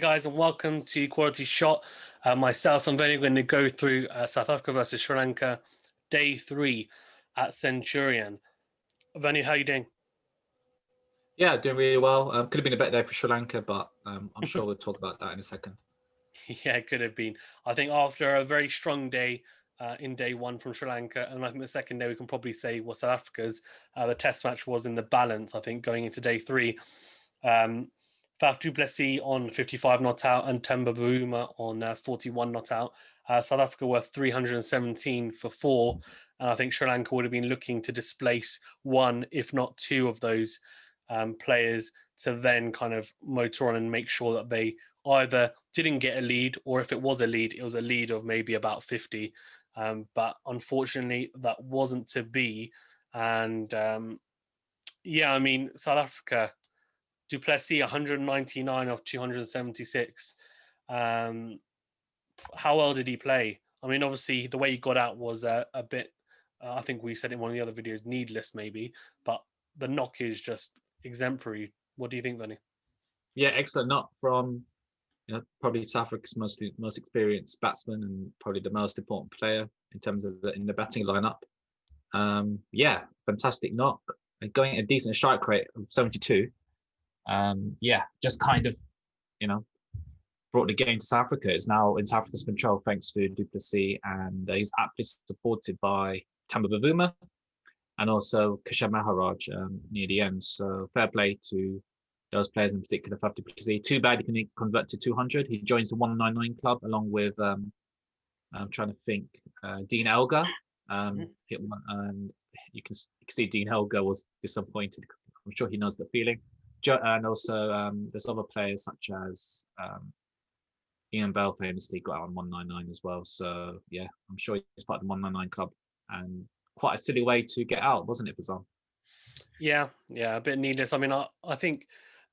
guys, and welcome to Quality Shot. Myself and Venu are going to go through South Africa versus Sri Lanka, day 3 at Centurion. Venu, how are you doing? Yeah, doing really well. Could have been a better day for Sri Lanka, but I'm sure we'll talk about that in a second. Yeah, it could have been. I think after a very strong day in day 1 from Sri Lanka, and I think the second day we can probably say was South Africa's, the test match was in the balance, I think, going into day 3. Faf du Plessis on 55 not out and Bavuma on 41 not out. South Africa were 317 for 4, and I think Sri Lanka would have been looking to displace 1, if not 2 of those players to then kind of motor on and make sure that they either didn't get a lead, or if it was a lead, it was a lead of maybe about 50. But unfortunately, that wasn't to be. And yeah, I mean, South Africa, du Plessis 199 of 276. How well did he play? I mean, obviously, the way he got out was a bit, I think we said in one of the other videos, needless maybe, but the knock is just exemplary. What do you think, Vinny? Yeah, excellent knock from probably South Africa's most experienced batsman and probably the most important player in terms of in the batting lineup. Yeah, fantastic knock. And going a decent strike rate of 72. Yeah, just kind of, brought the game to South Africa. It's now in South Africa's control thanks to du Plessis, and he's aptly supported by Bavuma and also Maharaj near the end. So fair play to those players, in particular Faf du Plessis. Too bad he can convert to 200. He joins the 199 club along with I'm trying to think, deanelgar. Hit one, and you can see deanelgar was disappointed because I'm sure he knows the feeling. And also there's other players such as Ian Bell famously got out on 199 as well. So yeah, I'm sure he's part of the 199 club, and quite a silly way to get out, wasn't it, Bazan? Yeah, a bit needless. I mean, I think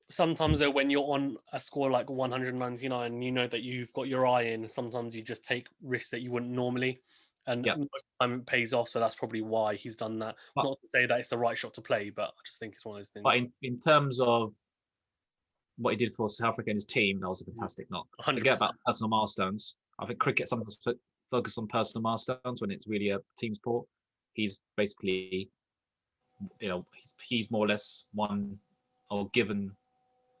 sometimes though, when you're on a score like 199, you know that you've got your eye in. Sometimes you just take risks that you wouldn't normally, and most of the time it pays off. So that's probably why he's done that. Not to say that it's the right shot to play, but I just think it's one of those things. But in terms of what he did for South Africa and his team, that was a fantastic knock. 100%. Forget about personal milestones. I think cricket sometimes focus on personal milestones when it's really a team sport. He's basically, he's more or less won or given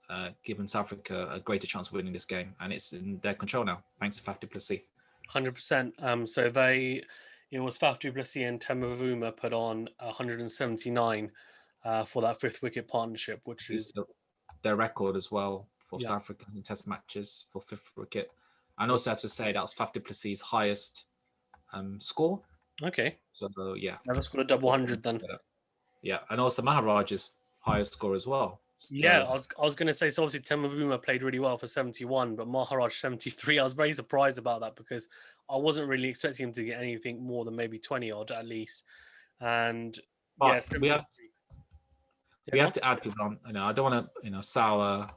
South Africa a greater chance of winning this game, and it's in their control now, thanks to Faf du Plessis. 100%. So it was Faf du Plessis and Bavuma put on 179 for that 5th wicket partnership, which is their record as well for South Africa in Test matches for 5th wicket. And also have to say that was Faf du Plessis' highest score. Okay. So yeah, now that's got a double 100 then. Yeah, and also Maharaj's highest score as well. So, yeah, I was going to say, so obviously Bavuma played really well for 71, but Maharaj 73. I was very surprised about that because I wasn't really expecting him to get anything more than maybe 20 odd at least. And yeah, we have to add, Pizan, I don't want to sour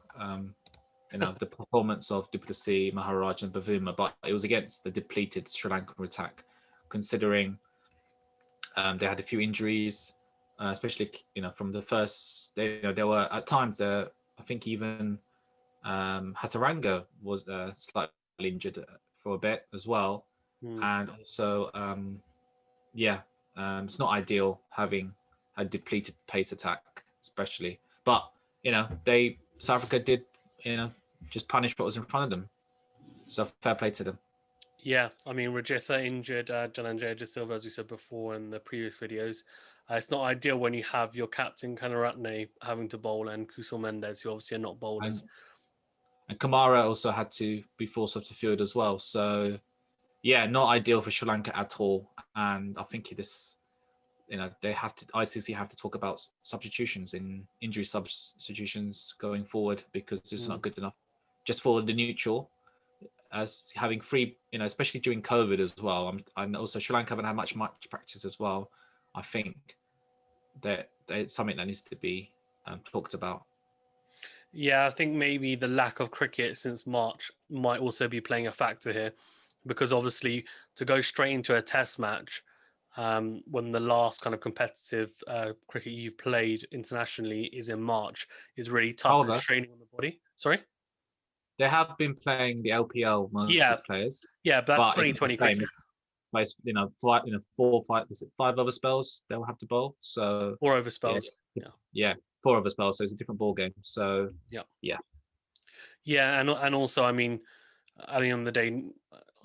the performance of du Plessis, Maharaj and Bavuma, but it was against the depleted Sri Lankan attack, considering they had a few injuries. Especially, from the first, there were at times, I think even Hasaranga was slightly injured for a bit as well. And also, it's not ideal having a depleted pace attack, especially. But, South Africa did, just punish what was in front of them. So fair play to them. Yeah, I mean, Rajitha injured, Jalanjaya de Silva, as we said before in the previous videos. It's not ideal when you have your captain, Kanaratne, having to bowl, and Kusal Mendes, who obviously are not bowlers. And Kamara also had to be forced off the field as well. So, yeah, not ideal for Sri Lanka at all. And I think ICC have to talk about substitutions in injury substitutions going forward, because it's not good enough. Just for the neutral, as having free, especially during COVID as well. And also Sri Lanka haven't had much practice as well. I think that it's something that needs to be talked about. Yeah, I think maybe the lack of cricket since March might also be playing a factor here, because obviously to go straight into a test match when the last kind of competitive cricket you've played internationally is in March is really tough and straining on the body. Sorry? they have been playing the LPL, most of Yeah, these players, yeah, but that's but it's not 2020 the same. cricket. It's, four, five, is it 5 over spells they'll have to bowl. So Or over yeah, spells. Yeah. yeah, 4 over spells. So it's a different ball game. So Yeah. yeah, Yeah, and also, I mean, at the end of the day,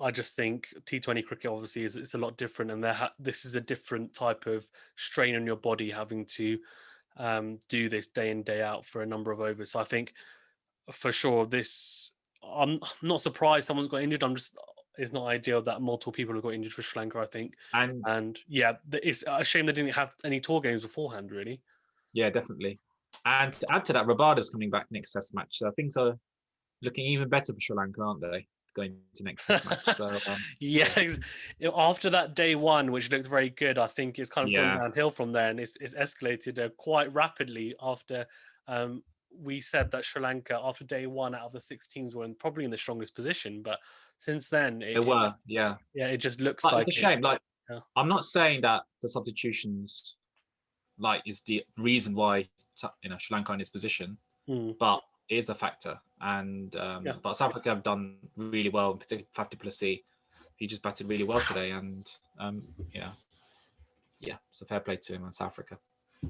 I just think T20 cricket obviously is it's a lot different, and this is a different type of strain on your body having to do this day in day out for a number of overs. So I think for sure I'm not surprised someone's got injured. It's not ideal that multiple people have got injured for Sri Lanka, I think. And yeah, it's a shame they didn't have any tour games beforehand, really. yeah, definitely. And to add to that, Rabada's coming back next Test match. So things are looking even better for Sri Lanka, aren't they? Going to next Test match. So yeah, after that day one, which looked very good, I think it's kind of gone downhill from there, and it's escalated quite rapidly after we said that Sri Lanka after day one out of the 6 teams were probably in the strongest position, but since then they were, yeah. It just looks but like it's a shame. Like, yeah. I'm not saying that the substitutions is the reason why Sri Lanka in this position, but it is a factor. And but South Africa have done really well, particularly Faf Plessis. He just batted really well today, and it's a fair play to him and South Africa.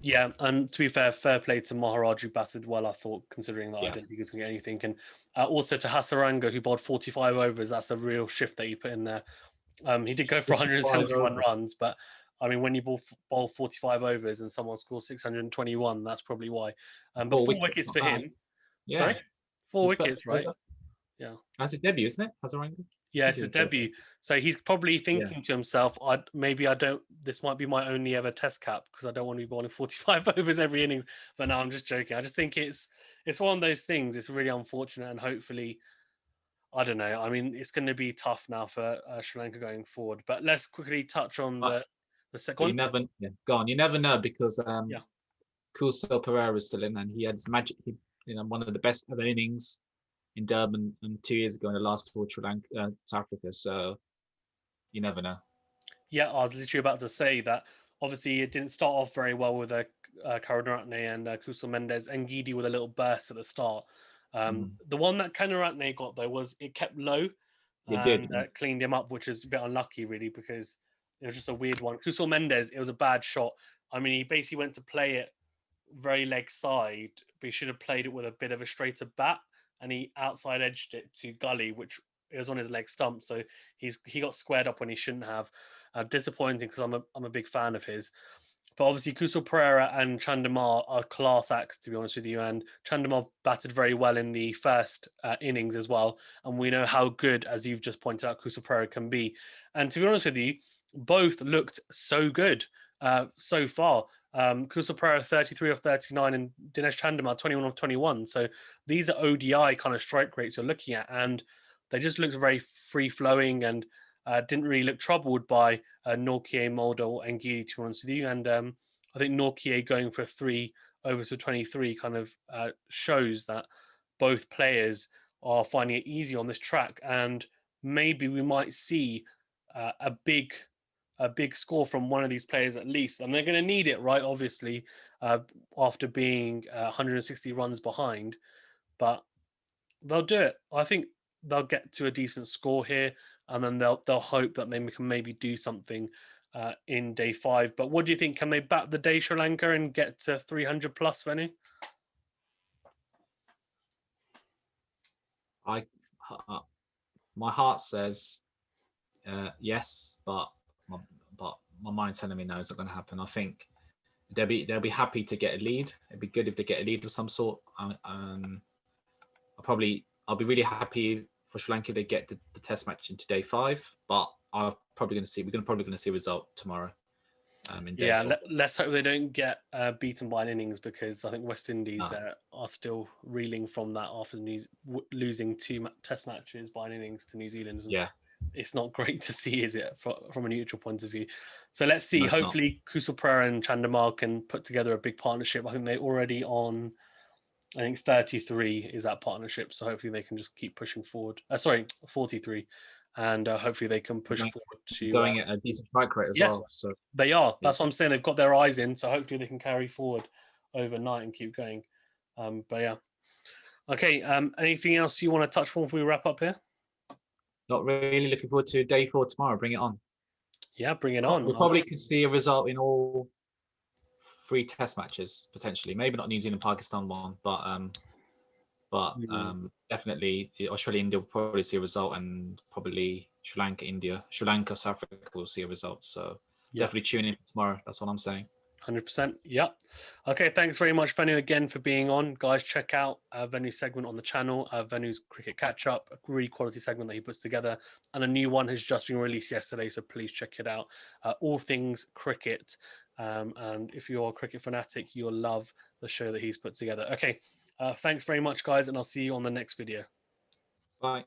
Yeah, and to be fair play to Maharaj, who batted well, I thought, considering that I didn't think he was going to get anything. And also to Hasaranga, who bowled 45 overs. That's a real shift that he put in there. He did go for 171 runs, but I mean, when you bowl 45 overs and someone scores 621, that's probably why. But 4 wickets for him. Yeah. Sorry? 4 wickets, right? Yeah. That's his debut, isn't it? Hasaranga? Yeah, it's his debut. So he's probably thinking to himself, this might be my only ever test cap because I don't want to be bowling 45 overs every innings. But no, I'm just joking. I just think it's one of those things. It's really unfortunate, and hopefully, I don't know. I mean, it's going to be tough now for Sri Lanka going forward. But let's quickly touch on the second one. Go on. You never know because Kusal Pereira is still in, and he had his magic. One of the best ever innings in Durban 2 years ago in the last tour, Sri Lanka, South Africa. So you never know. Yeah, I was literally about to say that. Obviously, it didn't start off very well with Karunaratne and Kusal Mendes and Gidi with a little burst at the start. The one that Karunaratne got though was it kept low and cleaned him up, which is a bit unlucky really because it was just a weird one. Kusal Mendes, it was a bad shot. I mean, he basically went to play it very leg side, but he should have played it with a bit of a straighter bat, and he outside edged it to gully, which it was on his leg stump. So he got squared up when he shouldn't have. Disappointing because I'm a big fan of his. But obviously Kusal Pereira and chandimal are class acts, to be honest with you. And chandimal batted very well in the first innings as well. And we know how good, as you've just pointed out, Kusal Pereira can be. And to be honest with you, both looked so good so far. Kusal Pereira 33 of 39 and Dinesh Chandimal 21 of 21. So these are ODI kind of strike rates you're looking at. And they just looked very free-flowing and didn't really look troubled by Nortje, Mulder and Gidi, to be honest with you. And I think Nortje going for 3 overs of 23 kind of shows that both players are finding it easy on this track. And maybe we might see a big score from one of these players at least. And they're going to need it, right? Obviously, after being 160 runs behind. But they'll do it. I think they'll get to a decent score here, and then they'll hope that they can maybe do something in day 5. But what do you think? Can they bat the day Sri Lanka and get to 300 plus, Venu? My heart says yes, but my mind's telling me no, it's not going to happen. I think they'll be happy to get a lead. It'd be good if they get a lead of some sort. I'll be really happy for Sri Lanka to get the test match into day 5, but we're probably going to see a result tomorrow. Let's hope they don't get beaten by an innings, because I think West Indies are still reeling from that after losing 2 test matches by an innings to New Zealand. Yeah, it's not great to see, is it, from a neutral point of view? So let's see. No, hopefully Kusal Pereira and chandimal can put together a big partnership. I think they're already on, I think 33 is that partnership. So hopefully they can just keep pushing forward. 43. And hopefully they can push forward to going at a decent strike rate as well. So they are. That's what I'm saying. They've got their eyes in. So hopefully they can carry forward overnight and keep going. But yeah. Okay. Anything else you want to touch on before we wrap up here? Not really. Looking forward to day 4 tomorrow. Bring it on. Yeah, bring it on. We probably could see a result in all 3 test matches potentially. Maybe not New Zealand Pakistan one, but definitely Australia India will probably see a result, and probably Sri Lanka South Africa will see a result. So definitely tune in tomorrow. That's what I'm saying. 100%. Yeah. Okay. Thanks very much, Venu, again for being on. Guys, check out Venu's segment on the channel. Venu's Cricket Catch Up, a really quality segment that he puts together, and a new one has just been released yesterday. So please check it out. All things cricket. And if you're a cricket fanatic, you'll love the show that he's put together. Okay. Thanks very much, guys, and I'll see you on the next video. Bye.